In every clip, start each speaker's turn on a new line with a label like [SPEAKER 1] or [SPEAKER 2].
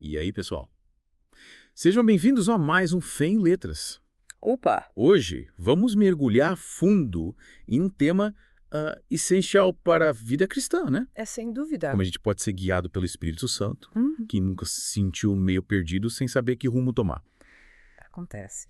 [SPEAKER 1] E aí, pessoal? Sejam bem-vindos a mais um Fé em Letras.
[SPEAKER 2] Opa!
[SPEAKER 1] Hoje, vamos mergulhar fundo em um tema essencial para a vida cristã, né?
[SPEAKER 2] É sem dúvida.
[SPEAKER 1] Como a gente pode ser guiado pelo Espírito Santo,
[SPEAKER 2] Uhum.
[SPEAKER 1] que nunca se sentiu meio perdido sem saber que rumo tomar.
[SPEAKER 2] Acontece.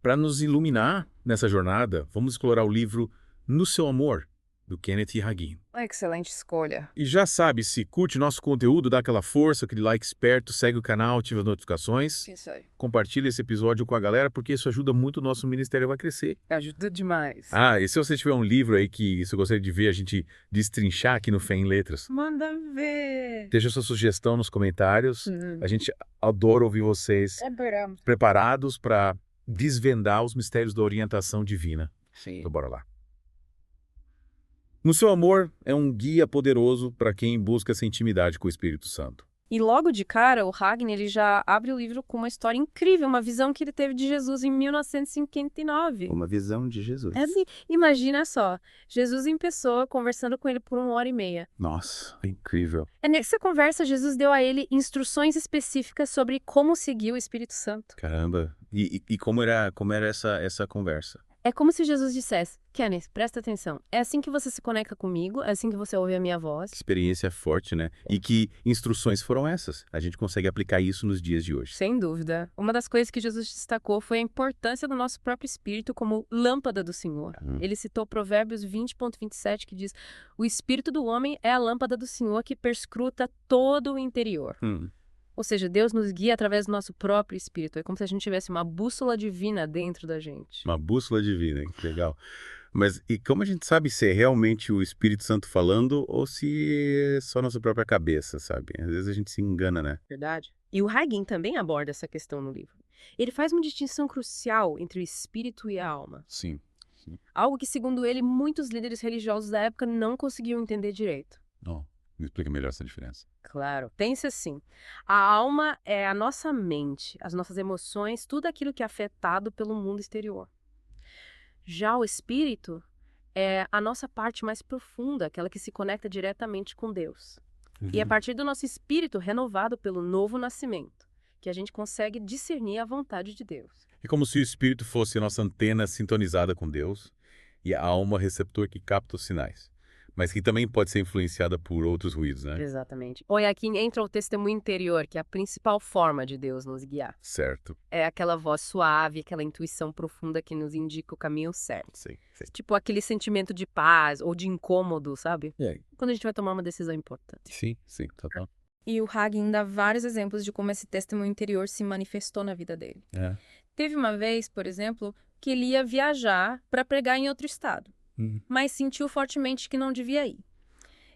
[SPEAKER 1] Para nos iluminar nessa jornada, vamos explorar o livro No Seu Amor, do Kenneth Hagin.
[SPEAKER 2] Uma excelente escolha.
[SPEAKER 1] E já sabe, se curte nosso conteúdo, dá aquela força, aquele like esperto, segue o canal, ativa as notificações.
[SPEAKER 2] Isso aí.
[SPEAKER 1] Compartilha esse episódio com a galera, porque isso ajuda muito o nosso ministério a crescer.
[SPEAKER 2] Ajuda demais.
[SPEAKER 1] E se você tiver um livro aí que você gostaria de ver a gente destrinchar aqui no Fé em Letras,
[SPEAKER 2] Manda ver.
[SPEAKER 1] deixa sua sugestão nos comentários. A gente adora ouvir vocês
[SPEAKER 2] Esperamos.
[SPEAKER 1] preparados para desvendar os mistérios da orientação divina.
[SPEAKER 2] Sim.
[SPEAKER 1] Então, bora lá. No Seu Amor é um guia poderoso para quem busca essa intimidade com o Espírito Santo.
[SPEAKER 2] E logo de cara, o Hagin ele já abre o livro com uma história incrível, uma visão que ele teve de Jesus em 1959.
[SPEAKER 1] Uma visão de Jesus.
[SPEAKER 2] Imagina só, Jesus em pessoa conversando com ele por 1h30.
[SPEAKER 1] Nossa, incrível.
[SPEAKER 2] Nessa conversa, Jesus deu a ele instruções específicas sobre como seguir o Espírito Santo.
[SPEAKER 1] Caramba. E como era essa conversa?
[SPEAKER 2] É como se Jesus dissesse, Kenneth, presta atenção, é assim que você se conecta comigo, é assim que você ouve a minha voz.
[SPEAKER 1] Que experiência forte, né? E que instruções foram essas? A gente consegue aplicar isso nos dias de hoje.
[SPEAKER 2] Sem dúvida. Uma das coisas que Jesus destacou foi a importância do nosso próprio espírito como lâmpada do Senhor. Ele citou Provérbios 20.27, que diz, o espírito do homem é a lâmpada do Senhor que perscruta todo o interior. Ou seja, Deus nos guia através do nosso próprio espírito. É como se a gente tivesse uma bússola divina dentro da gente.
[SPEAKER 1] Uma bússola divina, hein? Que legal. Mas e como a gente sabe se é realmente o Espírito Santo falando ou se é só nossa própria cabeça, sabe? Às vezes a gente se engana, né?
[SPEAKER 2] Verdade. E o Hagin também aborda essa questão no livro. Ele faz uma distinção crucial entre o espírito e a alma.
[SPEAKER 1] Sim.
[SPEAKER 2] Algo que, segundo ele, muitos líderes religiosos da época não conseguiam entender direito.
[SPEAKER 1] Não, me explica melhor essa diferença.
[SPEAKER 2] Claro, pense assim. A alma é a nossa mente, as nossas emoções, tudo aquilo que é afetado pelo mundo exterior. Já o espírito é a nossa parte mais profunda, aquela que se conecta diretamente com Deus. E é a partir do nosso espírito renovado pelo novo nascimento que a gente consegue discernir a vontade de Deus.
[SPEAKER 1] É como se o Espírito fosse a nossa antena sintonizada com Deus e a alma receptor que capta os sinais, mas que também pode ser influenciada por outros ruídos, né?
[SPEAKER 2] Exatamente. Ou é aqui entra o testemunho interior, que é a principal forma de Deus nos guiar.
[SPEAKER 1] Certo.
[SPEAKER 2] É aquela voz suave, aquela intuição profunda que nos indica o caminho certo.
[SPEAKER 1] Sim.
[SPEAKER 2] Tipo aquele sentimento de paz ou de incômodo, sabe?
[SPEAKER 1] E aí?
[SPEAKER 2] Quando a gente vai tomar uma decisão importante.
[SPEAKER 1] Sim, total.
[SPEAKER 3] E o Hagin dá vários exemplos de como esse testemunho interior se manifestou na vida dele. Teve uma vez, por exemplo, que ele ia viajar para pregar em outro estado, mas sentiu fortemente que não devia ir.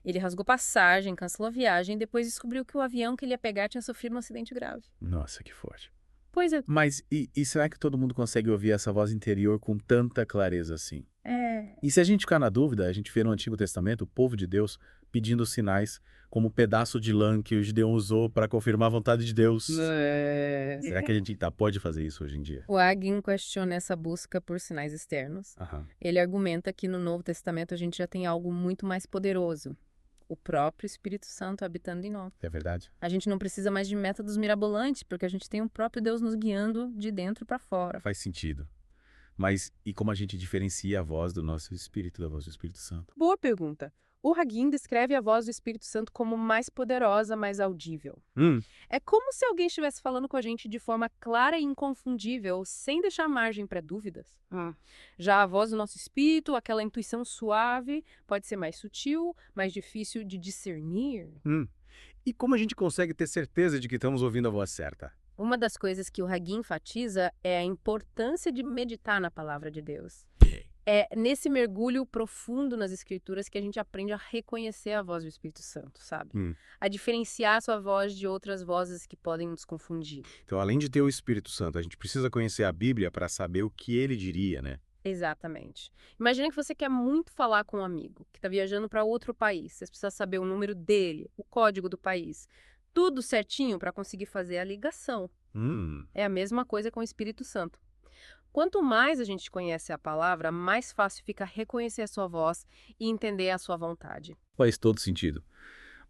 [SPEAKER 3] Ele rasgou passagem, cancelou a viagem e depois descobriu que o avião que ele ia pegar tinha sofrido um acidente grave.
[SPEAKER 1] Nossa, que forte.
[SPEAKER 2] Pois é.
[SPEAKER 1] Mas e será que todo mundo consegue ouvir essa voz interior com tanta clareza assim? E se a gente ficar na dúvida, a gente vê no Antigo Testamento o povo de Deus pedindo sinais como o pedaço de lã que o Gideão usou para confirmar a vontade de Deus. Será que a gente pode fazer isso hoje em dia?
[SPEAKER 3] O Hagin questiona essa busca por sinais externos. Ele argumenta que no Novo Testamento a gente já tem algo muito mais poderoso. O próprio Espírito Santo habitando em nós.
[SPEAKER 1] É verdade?
[SPEAKER 3] A gente não precisa mais de métodos mirabolantes, porque a gente tem o próprio Deus nos guiando de dentro para fora.
[SPEAKER 1] Faz sentido. Mas e como a gente diferencia a voz do nosso Espírito da voz do Espírito Santo?
[SPEAKER 2] Boa pergunta. O Hagin descreve a voz do Espírito Santo como mais poderosa, mais audível. É como se alguém estivesse falando com a gente de forma clara e inconfundível, sem deixar margem para dúvidas. Já a voz do nosso espírito, aquela intuição suave, pode ser mais sutil, mais difícil de discernir.
[SPEAKER 1] E como a gente consegue ter certeza de que estamos ouvindo a voz certa?
[SPEAKER 2] Uma das coisas que o Hagin enfatiza é a importância de meditar na palavra de Deus. É nesse mergulho profundo nas escrituras que a gente aprende a reconhecer a voz do Espírito Santo, sabe? A diferenciar a sua voz de outras vozes que podem nos confundir.
[SPEAKER 1] Então, além de ter o Espírito Santo, a gente precisa conhecer a Bíblia para saber o que ele diria, né?
[SPEAKER 2] Exatamente. Imagina que você quer muito falar com um amigo que está viajando para outro país. Você precisa saber o número dele, o código do país. Tudo certinho para conseguir fazer a ligação. É a mesma coisa com o Espírito Santo. Quanto mais a gente conhece a palavra, mais fácil fica reconhecer a sua voz e entender a sua vontade.
[SPEAKER 1] Faz todo sentido.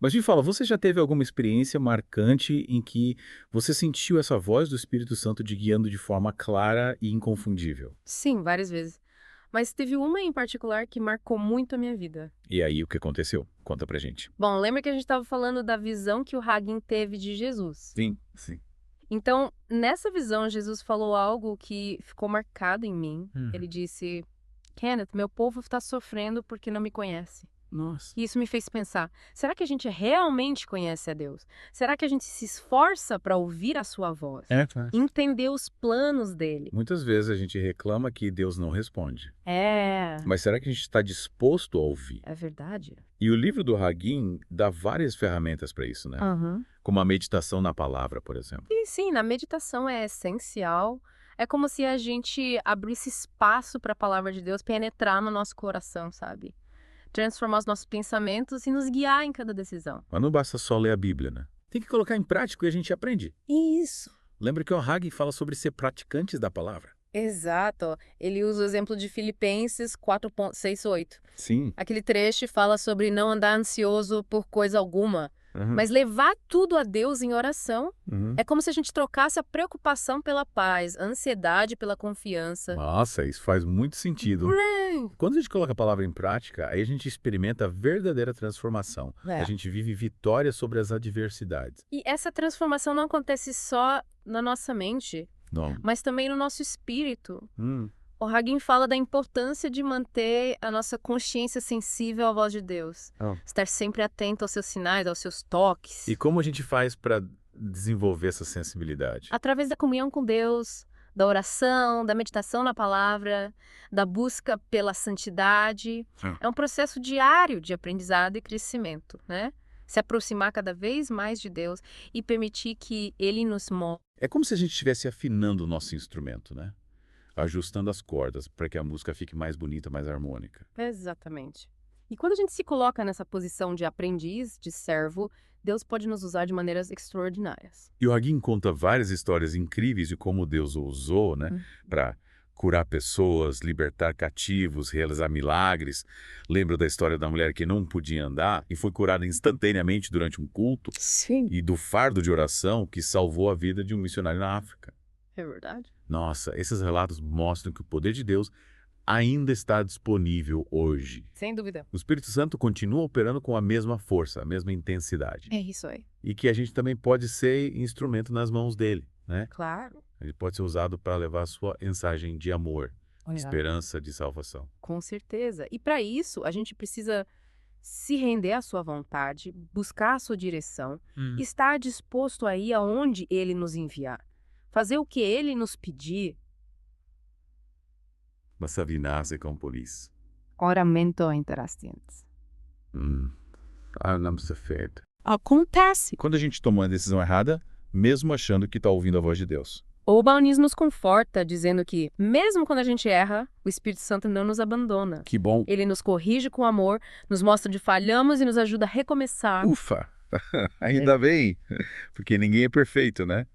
[SPEAKER 1] Mas me fala, você já teve alguma experiência marcante em que você sentiu essa voz do Espírito Santo te guiando de forma clara e inconfundível?
[SPEAKER 2] Sim, várias vezes. Mas teve uma em particular que marcou muito a minha vida.
[SPEAKER 1] E aí, o que aconteceu? Conta pra gente.
[SPEAKER 2] Bom, lembra que a gente estava falando da visão que o Hagin teve de Jesus?
[SPEAKER 1] Sim, sim.
[SPEAKER 2] Então, nessa visão, Jesus falou algo que ficou marcado em mim. Ele disse, Kenneth, meu povo está sofrendo porque não me conhece.
[SPEAKER 1] Nossa.
[SPEAKER 2] E isso me fez pensar, será que a gente realmente conhece a Deus? Será que a gente se esforça para ouvir a sua voz?
[SPEAKER 1] Tá.
[SPEAKER 2] Entender os planos dele?
[SPEAKER 1] Muitas vezes a gente reclama que Deus não responde.
[SPEAKER 2] É
[SPEAKER 1] Mas será que a gente está disposto a ouvir?
[SPEAKER 2] verdade.
[SPEAKER 1] E o livro do Hagin dá várias ferramentas para isso, né? Como a meditação na palavra, por exemplo.
[SPEAKER 2] E sim, na meditação é essencial. É como se a gente abrisse espaço para a palavra de Deus penetrar no nosso coração, sabe? Transformar os nossos pensamentos e nos guiar em cada decisão.
[SPEAKER 1] Mas não basta só ler a Bíblia, né? Tem que colocar em prática e a gente aprende.
[SPEAKER 2] Isso.
[SPEAKER 1] Lembra que o Hagin fala sobre ser praticantes da palavra.
[SPEAKER 2] Exato. Ele usa o exemplo de Filipenses 4:6-8.
[SPEAKER 1] Sim.
[SPEAKER 2] Aquele trecho fala sobre não andar ansioso por coisa alguma, mas levar tudo a Deus em oração. É como se a gente trocasse a preocupação pela paz, a ansiedade pela confiança.
[SPEAKER 1] Nossa, isso faz muito sentido. Quando a gente coloca a palavra em prática, aí a gente experimenta a verdadeira transformação. A gente vive vitória sobre as adversidades.
[SPEAKER 2] E essa transformação não acontece só na nossa mente,
[SPEAKER 1] Não.
[SPEAKER 2] mas também no nosso espírito. O Hagin fala da importância de manter a nossa consciência sensível à voz de Deus. Estar sempre atento aos seus sinais, aos seus toques.
[SPEAKER 1] E como a gente faz para desenvolver essa sensibilidade?
[SPEAKER 2] Através da comunhão com Deus, da oração, da meditação na palavra, da busca pela santidade. É um processo diário de aprendizado e crescimento, né? Se aproximar cada vez mais de Deus e permitir que Ele nos mostre.
[SPEAKER 1] É como se a gente estivesse afinando o nosso instrumento, né? Ajustando as cordas para que a música fique mais bonita, mais harmônica.
[SPEAKER 2] Exatamente. E quando a gente se coloca nessa posição de aprendiz, de servo, Deus pode nos usar de maneiras extraordinárias.
[SPEAKER 1] E o Hagin conta várias histórias incríveis de como Deus o usou, né? Para curar pessoas, libertar cativos, realizar milagres. Lembra da história da mulher que não podia andar e foi curada instantaneamente durante um culto?
[SPEAKER 2] Sim.
[SPEAKER 1] E do fardo de oração que salvou a vida de um missionário na África.
[SPEAKER 2] É verdade.
[SPEAKER 1] Nossa, esses relatos mostram que o poder de Deus ainda está disponível hoje.
[SPEAKER 2] Sem dúvida.
[SPEAKER 1] O Espírito Santo continua operando com a mesma força, a mesma intensidade.
[SPEAKER 2] É isso aí.
[SPEAKER 1] E que a gente também pode ser instrumento nas mãos dele, né?
[SPEAKER 2] Claro.
[SPEAKER 1] Ele pode ser usado para levar a sua mensagem de amor,
[SPEAKER 2] Olha.
[SPEAKER 1] esperança, de salvação.
[SPEAKER 2] Com certeza. E para isso, a gente precisa se render à sua vontade, buscar a sua direção, estar disposto a ir aonde ele nos enviar. Fazer o que ele nos pedir.
[SPEAKER 1] Basta vinarse com polis.
[SPEAKER 2] Oramento interastientes.
[SPEAKER 1] Não precisa feito.
[SPEAKER 2] Acontece.
[SPEAKER 1] Quando a gente toma uma decisão errada, mesmo achando que está ouvindo a voz de Deus.
[SPEAKER 2] O Bauniz nos conforta, dizendo que, mesmo quando a gente erra, o Espírito Santo não nos abandona.
[SPEAKER 1] Que bom.
[SPEAKER 2] Ele nos corrige com amor, nos mostra onde falhamos e nos ajuda a recomeçar.
[SPEAKER 1] Ufa! Ainda bem, porque ninguém é perfeito, né?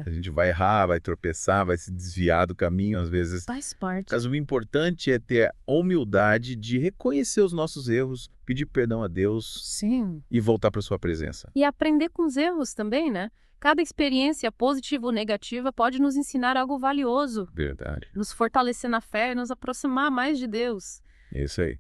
[SPEAKER 1] A gente vai errar, vai tropeçar, vai se desviar do caminho, às vezes.
[SPEAKER 2] Faz parte.
[SPEAKER 1] Mas o importante é ter a humildade de reconhecer os nossos erros, pedir perdão a Deus.
[SPEAKER 2] Sim.
[SPEAKER 1] E voltar para sua presença.
[SPEAKER 2] E aprender com os erros também, né? Cada experiência, positiva ou negativa, pode nos ensinar algo valioso.
[SPEAKER 1] Verdade.
[SPEAKER 2] Nos fortalecer na fé e nos aproximar mais de Deus.
[SPEAKER 1] É isso aí.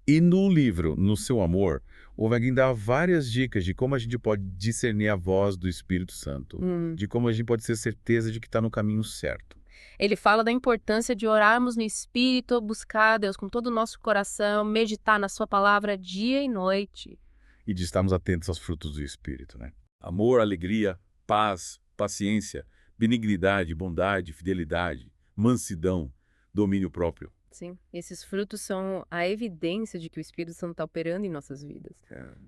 [SPEAKER 1] E no livro, No Seu Amor, o Hagin dá várias dicas de como a gente pode discernir a voz do Espírito Santo. De como a gente pode ter certeza de que está no caminho certo.
[SPEAKER 2] Ele fala da importância de orarmos no Espírito, buscar Deus com todo o nosso coração, meditar na sua palavra dia e noite.
[SPEAKER 1] E de estarmos atentos aos frutos do Espírito, né? Amor, alegria, paz, paciência, benignidade, bondade, fidelidade, mansidão, domínio próprio.
[SPEAKER 2] Sim, esses frutos são a evidência de que o Espírito Santo está operando em nossas vidas.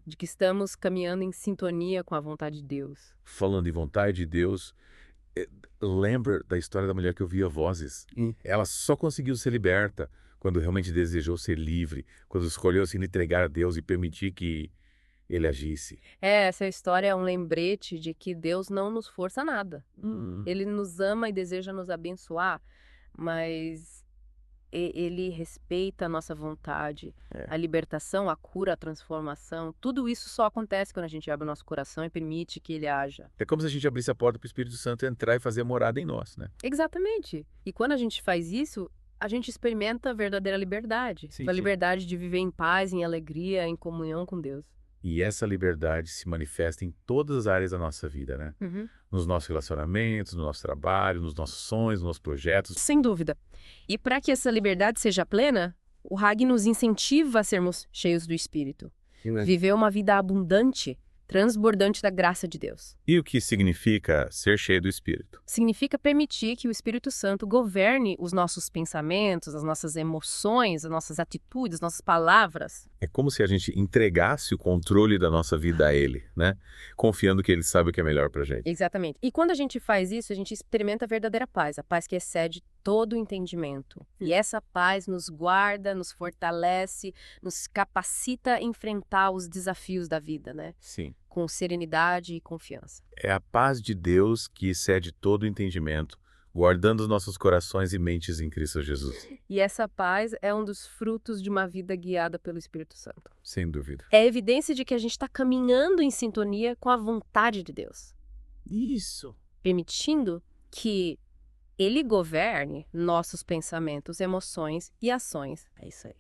[SPEAKER 2] De que estamos caminhando em sintonia com a vontade de Deus.
[SPEAKER 1] Falando em vontade de Deus, lembra da história da mulher que ouvia vozes? Ela só conseguiu ser liberta quando realmente desejou ser livre, quando escolheu se entregar a Deus e permitir que Ele agisse.
[SPEAKER 2] Essa história é um lembrete de que Deus não nos força a nada. Ele nos ama e deseja nos abençoar, mas ele respeita a nossa vontade. A libertação, a cura, a transformação, tudo isso só acontece quando a gente abre o nosso coração e permite que ele haja.
[SPEAKER 1] É como se a gente abrisse a porta para o Espírito Santo entrar e fazer morada em nós, né?
[SPEAKER 2] Exatamente. E quando a gente faz isso, a gente experimenta a verdadeira liberdade.
[SPEAKER 1] Sim,
[SPEAKER 2] a liberdade de viver em paz, em alegria, em comunhão com Deus.
[SPEAKER 1] E essa liberdade se manifesta em todas as áreas da nossa vida, né? Nos nossos relacionamentos, no nosso trabalho, nos nossos sonhos, nos nossos projetos.
[SPEAKER 2] Sem dúvida. E para que essa liberdade seja plena, o Hag nos incentiva a sermos cheios do Espírito. Viver uma vida abundante, transbordante da graça de Deus.
[SPEAKER 1] E o que significa ser cheio do Espírito?
[SPEAKER 2] Significa permitir que o Espírito Santo governe os nossos pensamentos, as nossas emoções, as nossas atitudes, as nossas palavras.
[SPEAKER 1] É como se a gente entregasse o controle da nossa vida a Ele, né? Confiando que Ele sabe o que é melhor pra gente.
[SPEAKER 2] Exatamente. E quando a gente faz isso, a gente experimenta a verdadeira paz, a paz que excede todo o entendimento. E essa paz nos guarda, nos fortalece, nos capacita a enfrentar os desafios da vida, né?
[SPEAKER 1] Sim.
[SPEAKER 2] Com serenidade e confiança.
[SPEAKER 1] É a paz de Deus que excede todo o entendimento, guardando os nossos corações e mentes em Cristo Jesus.
[SPEAKER 2] E essa paz é um dos frutos de uma vida guiada pelo Espírito Santo.
[SPEAKER 1] Sem dúvida.
[SPEAKER 2] É evidência de que a gente está caminhando em sintonia com a vontade de Deus.
[SPEAKER 3] Isso.
[SPEAKER 2] Permitindo que Ele governe nossos pensamentos, emoções e ações. É isso aí.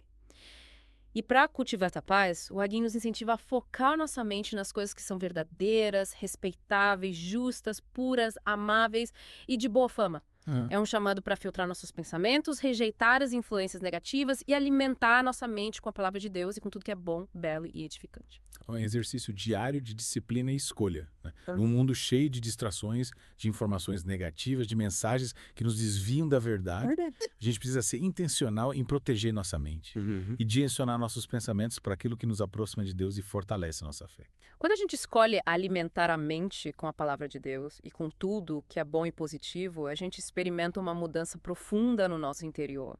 [SPEAKER 2] E para cultivar essa paz, o Hagin nos incentiva a focar nossa mente nas coisas que são verdadeiras, respeitáveis, justas, puras, amáveis e de boa fama. É um chamado para filtrar nossos pensamentos, rejeitar as influências negativas e alimentar a nossa mente com a palavra de Deus e com tudo que é bom, belo e edificante.
[SPEAKER 4] É um exercício diário de disciplina e escolha, né? Num mundo cheio de distrações, de informações negativas, de mensagens que nos desviam da verdade, a gente precisa ser intencional em proteger nossa mente e direcionar nossos pensamentos para aquilo que nos aproxima de Deus e fortalece a nossa fé.
[SPEAKER 2] Quando a gente escolhe alimentar a mente com a palavra de Deus e com tudo que é bom e positivo, a gente experimenta uma mudança profunda no nosso interior.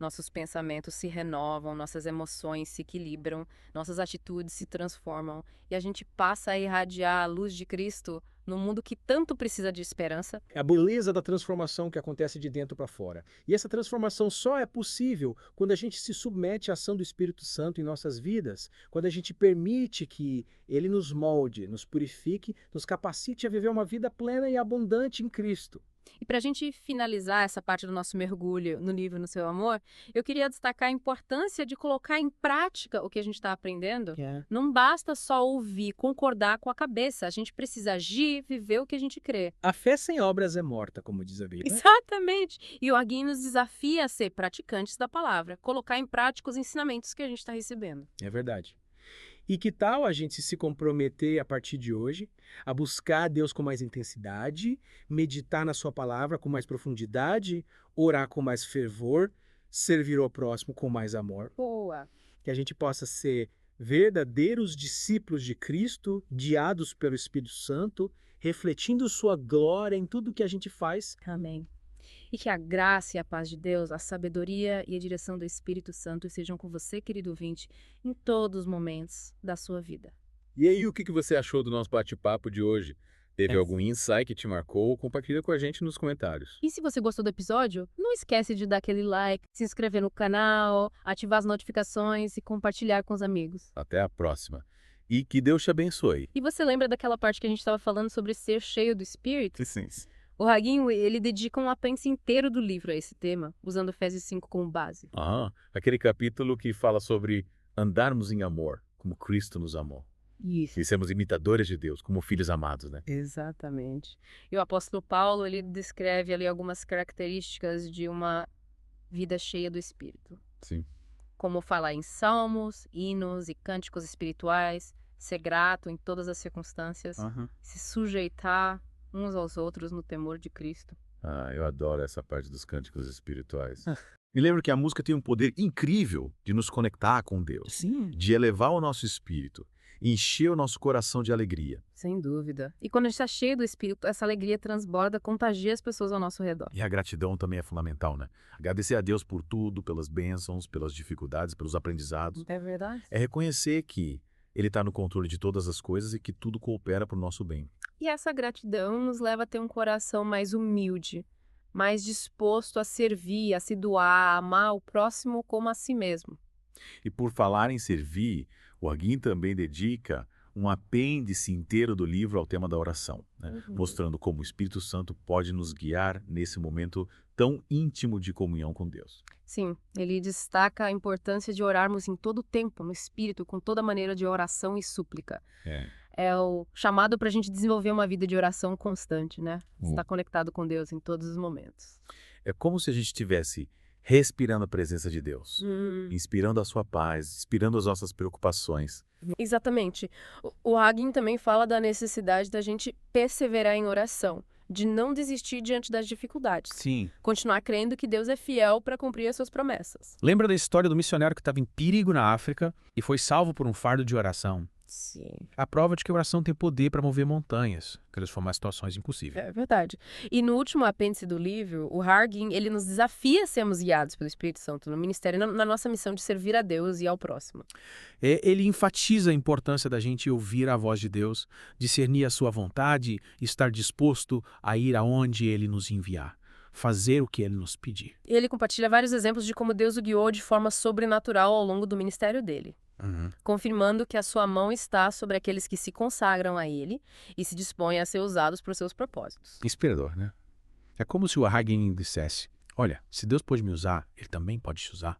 [SPEAKER 2] Nossos pensamentos se renovam, nossas emoções se equilibram, nossas atitudes se transformam e a gente passa a irradiar a luz de Cristo num mundo que tanto precisa de esperança.
[SPEAKER 5] É a beleza da transformação que acontece de dentro para fora. E essa transformação só é possível quando a gente se submete à ação do Espírito Santo em nossas vidas, quando a gente permite que Ele nos molde, nos purifique, nos capacite a viver uma vida plena e abundante em Cristo.
[SPEAKER 2] E para a gente finalizar essa parte do nosso mergulho no livro No Seu Amor, eu queria destacar a importância de colocar em prática o que a gente está aprendendo. Não basta só ouvir, concordar com a cabeça. A gente precisa agir, viver o que a gente crê.
[SPEAKER 5] A fé sem obras é morta, como diz a Bíblia.
[SPEAKER 2] Exatamente. E o Hagin nos desafia a ser praticantes da palavra, colocar em prática os ensinamentos que a gente está recebendo.
[SPEAKER 5] É verdade. E que tal a gente se comprometer a partir de hoje a buscar a Deus com mais intensidade, meditar na sua palavra com mais profundidade, orar com mais fervor, servir ao próximo com mais amor?
[SPEAKER 2] Boa!
[SPEAKER 5] Que a gente possa ser verdadeiros discípulos de Cristo, guiados pelo Espírito Santo, refletindo sua glória em tudo que a gente faz.
[SPEAKER 2] Amém. E que a graça e a paz de Deus, a sabedoria e a direção do Espírito Santo estejam com você, querido ouvinte, em todos os momentos da sua vida.
[SPEAKER 1] E aí, o que você achou do nosso bate-papo de hoje? Teve algum insight que te marcou? Compartilha com a gente nos comentários.
[SPEAKER 2] E se você gostou do episódio, não esquece de dar aquele like, se inscrever no canal, ativar as notificações e compartilhar com os amigos.
[SPEAKER 1] Até a próxima. E que Deus te abençoe.
[SPEAKER 2] E você lembra daquela parte que a gente estava falando sobre ser cheio do Espírito?
[SPEAKER 1] Sim.
[SPEAKER 2] O Hagin, ele dedica um apêndice inteiro do livro a esse tema, usando Efésios 5 como base.
[SPEAKER 1] Aquele capítulo que fala sobre andarmos em amor, como Cristo nos amou.
[SPEAKER 2] Isso.
[SPEAKER 1] E sermos imitadores de Deus, como filhos amados, né?
[SPEAKER 2] Exatamente. E o apóstolo Paulo, ele descreve ali algumas características de uma vida cheia do Espírito.
[SPEAKER 1] Sim.
[SPEAKER 2] Como falar em salmos, hinos e cânticos espirituais, ser grato em todas as circunstâncias, se sujeitar uns aos outros no temor de Cristo.
[SPEAKER 1] Eu adoro essa parte dos cânticos espirituais. Me lembro que a música tem um poder incrível de nos conectar com Deus.
[SPEAKER 5] Sim.
[SPEAKER 1] De elevar o nosso espírito, encher o nosso coração de alegria.
[SPEAKER 2] Sem dúvida. E quando a gente está cheio do Espírito, essa alegria transborda, contagia as pessoas ao nosso redor.
[SPEAKER 1] E a gratidão também é fundamental, né? Agradecer a Deus por tudo, pelas bênçãos, pelas dificuldades, pelos aprendizados.
[SPEAKER 2] É verdade.
[SPEAKER 1] É reconhecer que Ele está no controle de todas as coisas e que tudo coopera para o nosso bem.
[SPEAKER 2] E essa gratidão nos leva a ter um coração mais humilde, mais disposto a servir, a se doar, a amar o próximo como a si mesmo.
[SPEAKER 1] E por falar em servir, o Hagin também dedica um apêndice inteiro do livro ao tema da oração, né? Mostrando como o Espírito Santo pode nos guiar nesse momento tão íntimo de comunhão com Deus.
[SPEAKER 2] Sim, ele destaca a importância de orarmos em todo o tempo, no Espírito, com toda maneira de oração e súplica. É o chamado para a gente desenvolver uma vida de oração constante, né? Estar conectado com Deus em todos os momentos.
[SPEAKER 1] É como se a gente estivesse respirando a presença de Deus, inspirando a sua paz, inspirando as nossas preocupações.
[SPEAKER 2] Exatamente. O Hagin também fala da necessidade da gente perseverar em oração, de não desistir diante das dificuldades.
[SPEAKER 4] Sim.
[SPEAKER 2] Continuar crendo que Deus é fiel para cumprir as suas promessas.
[SPEAKER 4] Lembra da história do missionário que estava em perigo na África e foi salvo por um fardo de oração?
[SPEAKER 2] Sim.
[SPEAKER 4] A prova de que a oração tem poder para mover montanhas, transformar situações impossíveis.
[SPEAKER 2] É verdade. E no último apêndice do livro, o Hagin, ele nos desafia a sermos guiados pelo Espírito Santo no ministério, na nossa missão de servir a Deus e ao próximo.
[SPEAKER 4] Ele enfatiza a importância da gente ouvir a voz de Deus, discernir a sua vontade e estar disposto a ir aonde Ele nos enviar, fazer o que Ele nos pedir.
[SPEAKER 2] Ele compartilha vários exemplos de como Deus o guiou de forma sobrenatural ao longo do ministério dele. Confirmando que a sua mão está sobre aqueles que se consagram a ele e se dispõem a ser usados por seus propósitos.
[SPEAKER 4] Inspirador, né? É como se o Hagin dissesse: olha, se Deus pode me usar, Ele também pode te usar.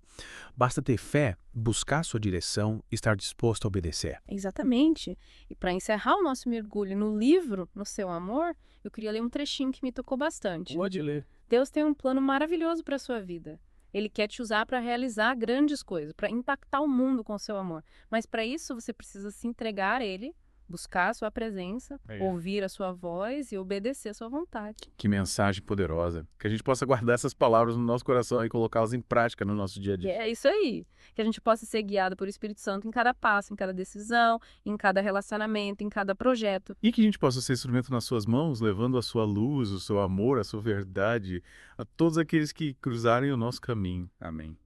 [SPEAKER 4] Basta ter fé, buscar sua direção e estar disposto a obedecer.
[SPEAKER 2] Exatamente. E para encerrar o nosso mergulho no livro, no seu amor, eu queria ler um trechinho que me tocou bastante.
[SPEAKER 4] Pode ler.
[SPEAKER 2] Deus tem um plano maravilhoso para a sua vida. Ele quer te usar para realizar grandes coisas, para impactar o mundo com o seu amor. Mas para isso você precisa se entregar a Ele, buscar a sua presença, ouvir a sua voz e obedecer a sua vontade.
[SPEAKER 1] Que mensagem poderosa. Que a gente possa guardar essas palavras no nosso coração e colocá-las em prática no nosso dia a dia.
[SPEAKER 2] É isso aí. Que a gente possa ser guiado por Espírito Santo em cada passo, em cada decisão, em cada relacionamento, em cada projeto.
[SPEAKER 1] E que a gente possa ser instrumento nas suas mãos, levando a sua luz, o seu amor, a sua verdade a todos aqueles que cruzarem o nosso caminho. Amém.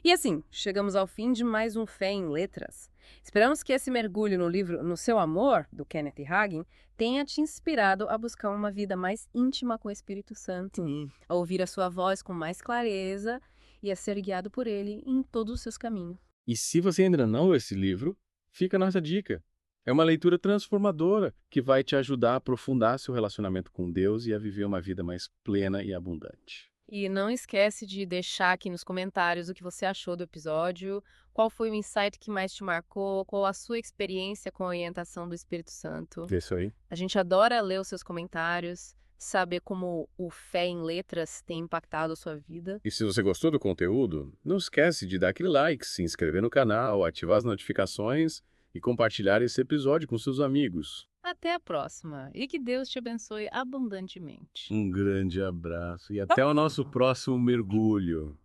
[SPEAKER 2] E assim, chegamos ao fim de mais um Fé em Letras. Esperamos que esse mergulho no livro No Seu Amor, do Kenneth Hagin, tenha te inspirado a buscar uma vida mais íntima com o Espírito Santo, a ouvir a sua voz com mais clareza e a ser guiado por ele em todos os seus caminhos.
[SPEAKER 1] E se você ainda não leu esse livro, fica a nossa dica. É uma leitura transformadora que vai te ajudar a aprofundar seu relacionamento com Deus e a viver uma vida mais plena e abundante.
[SPEAKER 2] E não esquece de deixar aqui nos comentários o que você achou do episódio, qual foi o insight que mais te marcou, qual a sua experiência com a orientação do Espírito Santo.
[SPEAKER 1] Isso aí.
[SPEAKER 2] A gente adora ler os seus comentários, saber como o Fé em Letras tem impactado a sua vida.
[SPEAKER 1] E se você gostou do conteúdo, não esquece de dar aquele like, se inscrever no canal, ativar as notificações e compartilhar esse episódio com seus amigos.
[SPEAKER 2] Até a próxima e que Deus te abençoe abundantemente.
[SPEAKER 1] Um grande abraço e até o nosso próximo mergulho.